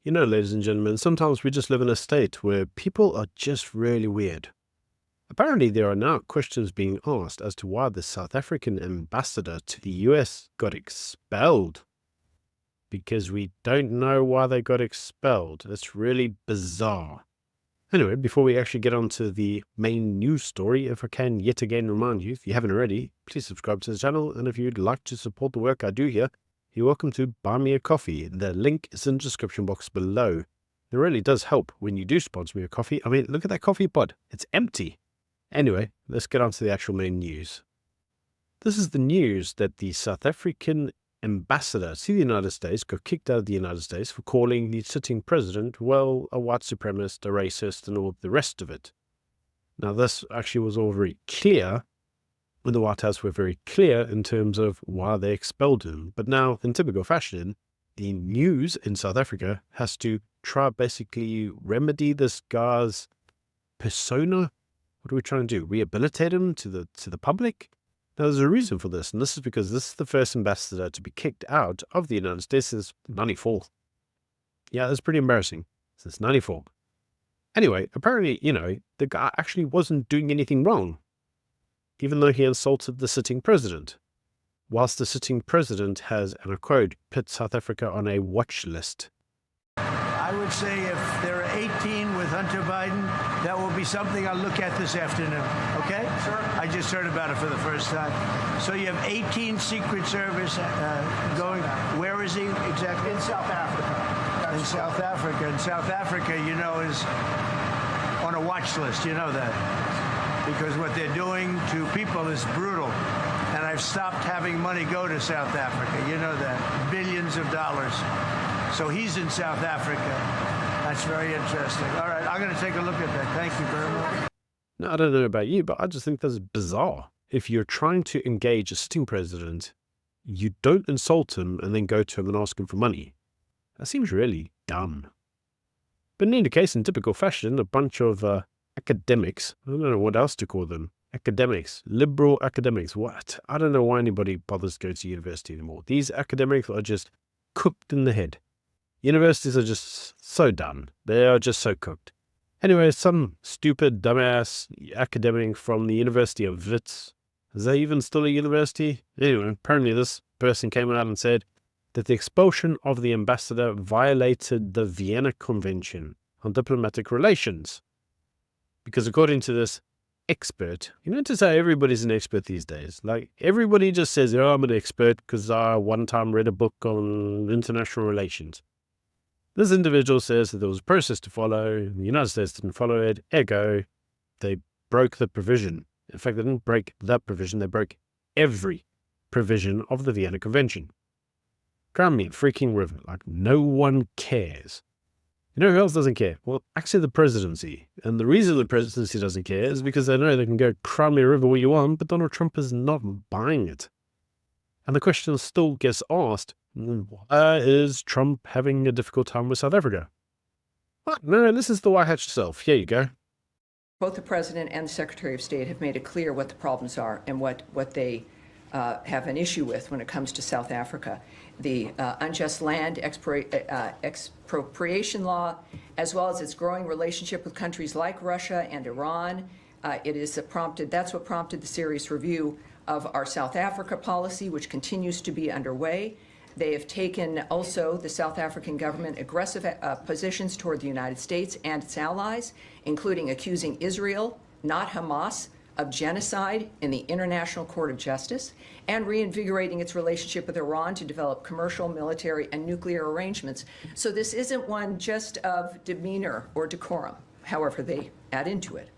You know, ladies and gentlemen, sometimes we just live in a state where people are just really weird. Apparently, there are now questions being asked as to why the South African ambassador to the US got expelled. Because we don't know why they got expelled. That's really bizarre. Anyway, before we actually get on to the main news story, if I can yet again remind you, if you haven't already, please subscribe to the channel. And if you'd like to support the work I do here, you're welcome to buy me a coffee. The link is in the description box below. It really does help when you do sponsor me a coffee. I mean, look at that coffee pod. It's empty. Anyway, let's get on to the actual main news. This is the news that the South African ambassador to the United States got kicked out of the United States for calling the sitting president, well, a white supremacist, a racist, and all the rest of it. Now, this actually was all very clear when the White House were very clear in terms of why they expelled him. But now, in typical fashion, the news in South Africa has to try basically remedy this guy's persona. What are we trying to do? Rehabilitate him to the public? Now, there's a reason for this, and this is because this is the first ambassador to be kicked out of the United States since '94. Yeah, that's pretty embarrassing. Since '94. Anyway, apparently, the guy actually wasn't doing anything wrong, even though he insulted the sitting president. Whilst the sitting president has, and I quote, put South Africa on a watch list. I would say if there are 18 with Hunter Biden, that will be something I'll look at this afternoon. Okay? Sure. I just heard about it for the first time. So you have 18 Secret Service going. Where is he exactly? In South Africa. In South Africa. And South Africa, is on a watch list. You know that. Because what they're doing to people is brutal. And I've stopped having money go to South Africa. You know that. Billions of dollars. So he's in South Africa. That's very interesting. All right, I'm going to take a look at that. Thank you very much. Now, I don't know about you, but I just think that's bizarre. If you're trying to engage a sitting president, you don't insult him and then go to him and ask him for money. That seems really dumb. But in any case, in typical fashion, a bunch of academics, I don't know what else to call them, academics, liberal academics, what? I don't know why anybody bothers to go to university anymore. These academics are just cooked in the head. Universities are just so done. They are just so cooked. Anyway, some stupid, dumbass academic from the University of Wits. Is that even still a university? Anyway, apparently this person came out and said that the expulsion of the ambassador violated the Vienna Convention on Diplomatic Relations. Because according to this expert, to say everybody's an expert these days. Like, everybody just says, oh, I'm an expert because I one time read a book on international relations. This individual says that there was a process to follow. The United States didn't follow it. Ergo, they broke the provision. In fact, they didn't break that provision. They broke every provision of the Vienna Convention. Drown me a freaking river. Like, no one cares. You know who else doesn't care? Well, actually the presidency. And the reason the presidency doesn't care is because they know they can go crown me a river where you want, but Donald Trump is not buying it. And the question still gets asked, why is Trump having a difficult time with South Africa? What? No, this is the White House itself. Here you go. Both the President and the Secretary of State have made it clear what the problems are and what they have an issue with when it comes to South Africa. The unjust land expropriation law, as well as its growing relationship with countries like Russia and Iran. That's what prompted the serious review of our South Africa policy, which continues to be underway. They have taken also, the South African government, aggressive positions toward the United States and its allies, including accusing Israel, not Hamas, of genocide in the International Court of Justice, and reinvigorating its relationship with Iran to develop commercial, military, and nuclear arrangements. So this isn't one just of demeanor or decorum, however they add into it.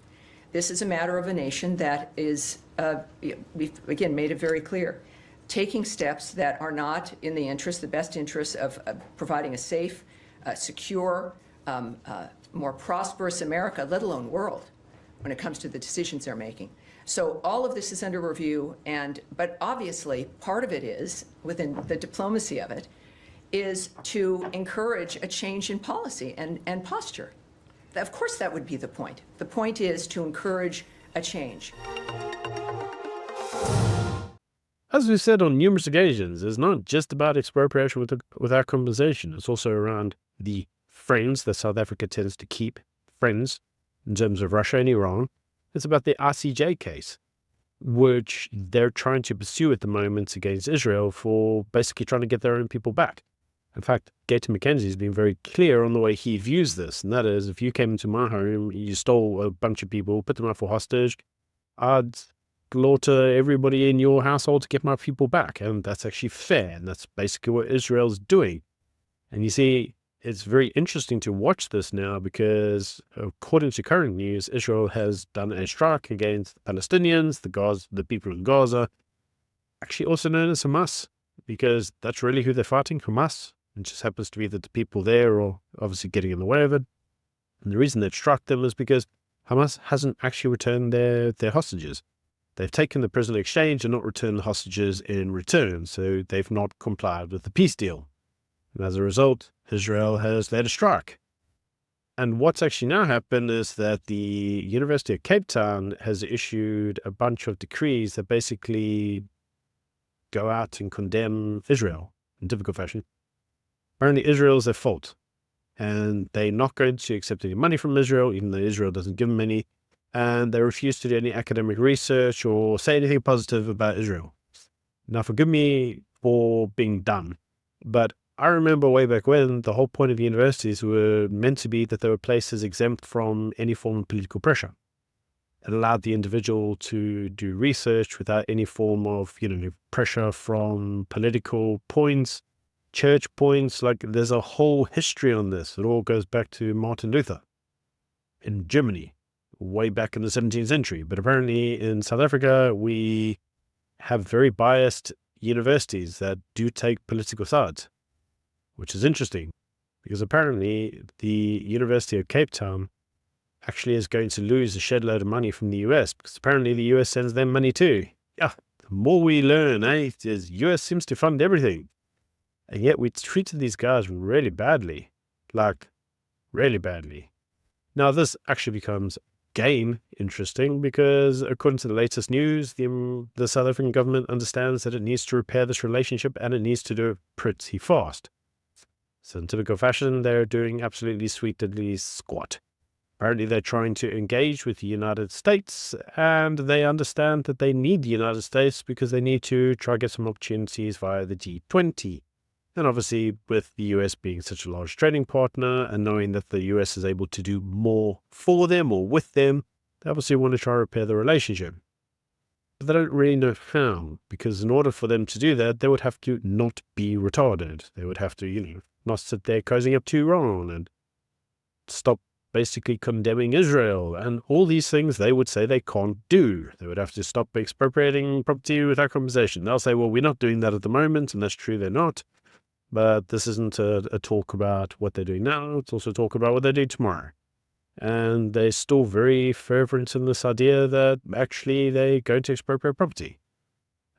This is a matter of a nation that is, we've again made it very clear, taking steps that are not in the best interest of providing a safe, secure, more prosperous America, let alone world, when it comes to the decisions they're making. So all of this is under review, but obviously part of it is, within the diplomacy of it, is to encourage a change in policy and posture. Of course that would be the point. The point is to encourage a change. As we've said on numerous occasions, it's not just about expropriation without compensation. It's also around the friends that South Africa tends to keep friends in terms of Russia and Iran. It's about the ICJ case, which they're trying to pursue at the moment against Israel for basically trying to get their own people back. In fact, Gator McKenzie has been very clear on the way he views this, and that is, if you came into my home, you stole a bunch of people, put them up for hostage, I'd slaughter everybody in your household to get my people back, and that's actually fair, and that's basically what Israel's doing. And you see, it's very interesting to watch this now because, according to current news, Israel has done a strike against the Palestinians, the people in Gaza, actually also known as Hamas, because that's really who they're fighting, Hamas. It just happens to be that the people there are obviously getting in the way of it. And the reason they've struck them is because Hamas hasn't actually returned their hostages. They've taken the prisoner exchange and not returned the hostages in return, so they've not complied with the peace deal. And as a result, Israel has led a strike. And what's actually now happened is that the University of Cape Town has issued a bunch of decrees that basically go out and condemn Israel in typical fashion. Apparently, Israel is their fault. And they're not going to accept any money from Israel, even though Israel doesn't give them any. And they refuse to do any academic research or say anything positive about Israel. Now, forgive me for being dumb, but I remember way back when the whole point of universities were meant to be that they were places exempt from any form of political pressure. It allowed the individual to do research without any form of, pressure from political points, church points. Like, there's a whole history on this. It all goes back to Martin Luther in Germany, way back in the 17th century. But apparently in South Africa, we have very biased universities that do take political sides, which is interesting because apparently the University of Cape Town actually is going to lose a shed load of money from the US because apparently the US sends them money too. Yeah, the more we learn, the US seems to fund everything. And yet we treated these guys really badly, like really badly. Now this actually becomes again interesting because according to the latest news, the South African government understands that it needs to repair this relationship and it needs to do it pretty fast. So in typical fashion, they're doing absolutely sweet diddly squat. Apparently they're trying to engage with the United States, and they understand that they need the United States because they need to try to get some opportunities via the G20. And obviously with the US being such a large trading partner and knowing that the US is able to do more for them or with them, they obviously want to try to repair the relationship. But they don't really know how, because in order for them to do that, they would have to not be retarded. They would have to, not sit there cozying up to Iran and stop basically condemning Israel and all these things they would say they can't do. They would have to stop expropriating property without compensation. They'll say, well, we're not doing that at the moment, and that's true, they're not. But this isn't a talk about what they're doing now. It's also a talk about what they're doing tomorrow. And they're still very fervent in this idea that actually they're going to expropriate property.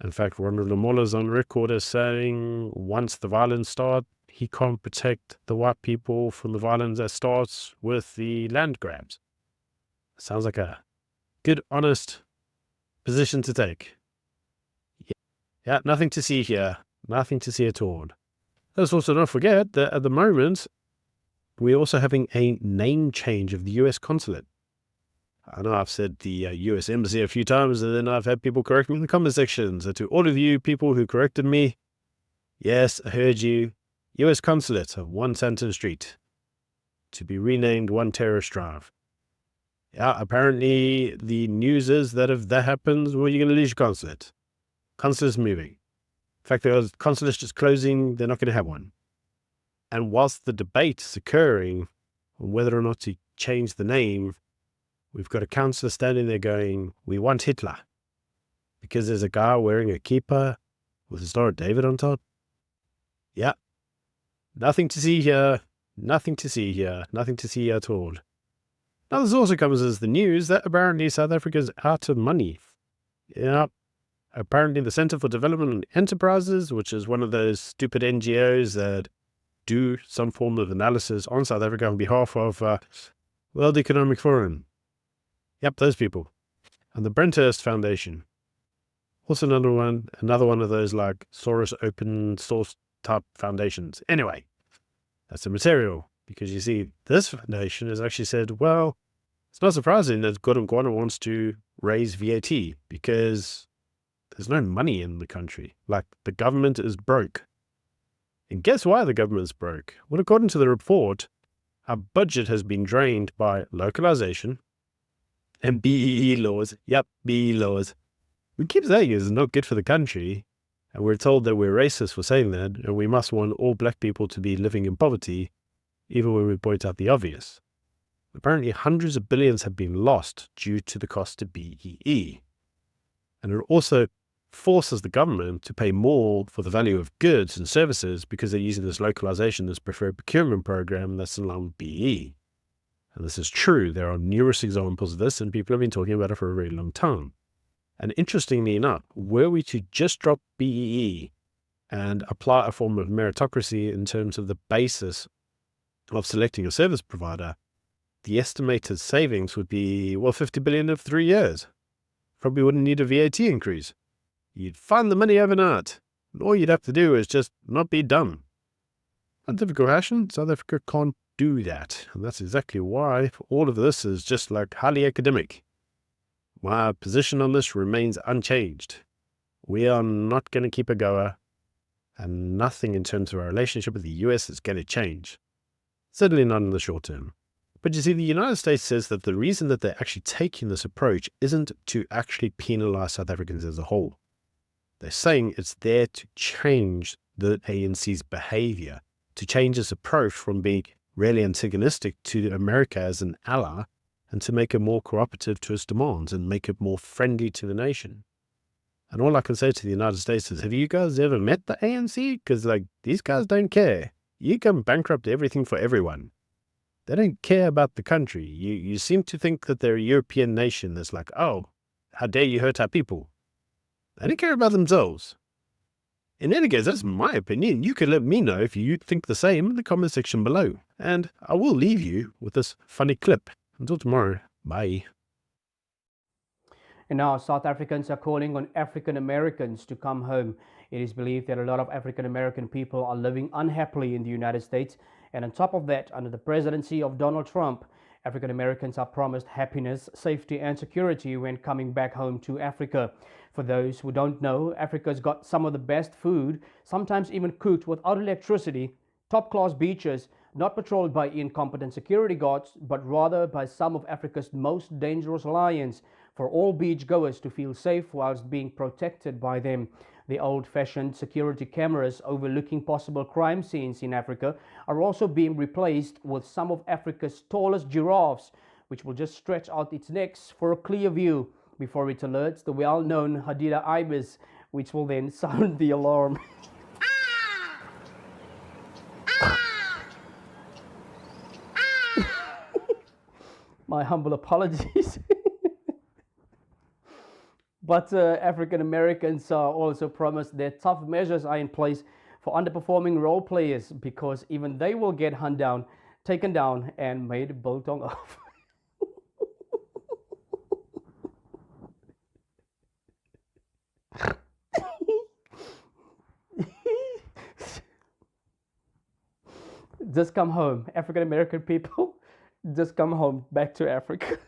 In fact, Ronald Lamolla's on record as saying once the violence starts, he can't protect the white people from the violence that starts with the land grabs. Sounds like a good, honest position to take. Yeah, nothing to see here. Nothing to see at all. Let's also not forget that at the moment, we're also having a name change of the US consulate. I know I've said the US embassy a few times, and then I've had people correct me in the comment section. So to all of you people who corrected me, yes, I heard you. US consulate of 1 Santon Street to be renamed 1 Terrace Drive. Yeah, apparently the news is that if that happens, well, you're going to lose your consulate. Consulate's moving. In fact, the consulate's just closing. They're not going to have one. And whilst the debate is occurring on whether or not to change the name, we've got a councillor standing there going, we want Hitler. Because there's a guy wearing a kippah with a Star of David on top. Yeah. Nothing to see here. Nothing to see here. Nothing to see at all. Now, this also comes as the news that apparently South Africa's out of money. Yeah. Apparently the Centre for Development and Enterprises, which is one of those stupid NGOs that do some form of analysis on South Africa on behalf of World Economic Forum. Yep, those people. And the Brenthurst Foundation. Also another one of those like Soros open source type foundations. Anyway, that's the material. Because you see, this nation has actually said, well, it's not surprising that Godongwana wants to raise VAT because there's no money in the country. Like, the government is broke. And guess why the government's broke? Well, according to the report, our budget has been drained by localization and BEE laws. Yep, BEE laws. We keep saying it's not good for the country, and we're told that we're racist for saying that, and we must want all black people to be living in poverty, even when we point out the obvious. Apparently, hundreds of billions have been lost due to the cost to BEE. And it also forces the government to pay more for the value of goods and services because they're using this localization, this preferred procurement program that's in line with BEE. And this is true. There are numerous examples of this, and people have been talking about it for a very long time. And interestingly enough, were we to just drop BEE and apply a form of meritocracy in terms of the basis of selecting a service provider, the estimated savings would be, well, 50 billion of 3 years. Probably wouldn't need a VAT increase. You'd find the money overnight. And all you'd have to do is just not be dumb. Not difficult fashion, South Africa can't do that. And that's exactly why all of this is just like highly academic. My position on this remains unchanged. We are not going to keep a goer, and nothing in terms of our relationship with the US is going to change. Certainly not in the short term. But you see, the United States says that the reason that they're actually taking this approach isn't to actually penalize South Africans as a whole. They're saying it's there to change the ANC's behavior, to change its approach from being really antagonistic to America as an ally, and to make it more cooperative to its demands and make it more friendly to the nation. And all I can say to the United States is, have you guys ever met the ANC? Because, these guys don't care. You can bankrupt everything for everyone. They don't care about the country. You seem to think that they're a European nation that's like, oh, how dare you hurt our people? They don't care about themselves. In any case, that's my opinion. You can let me know if you think the same in the comment section below. And I will leave you with this funny clip. Until tomorrow, bye. And now South Africans are calling on African Americans to come home. It is believed that a lot of African American people are living unhappily in the United States. And on top of that, under the presidency of Donald Trump, African Americans are promised happiness, safety, and security when coming back home to Africa. For those who don't know, Africa's got some of the best food, sometimes even cooked without electricity, top-class beaches, not patrolled by incompetent security guards, but rather by some of Africa's most dangerous lions, for all beachgoers to feel safe whilst being protected by them. The old-fashioned security cameras overlooking possible crime scenes in Africa are also being replaced with some of Africa's tallest giraffes, which will just stretch out its necks for a clear view before it alerts the well-known Hadida ibis, which will then sound the alarm. My humble apologies. But African Americans are also promised that tough measures are in place for underperforming role players, because even they will get hunt down, taken down, and made biltong of. Just come home, African American people. Just come home back to Africa.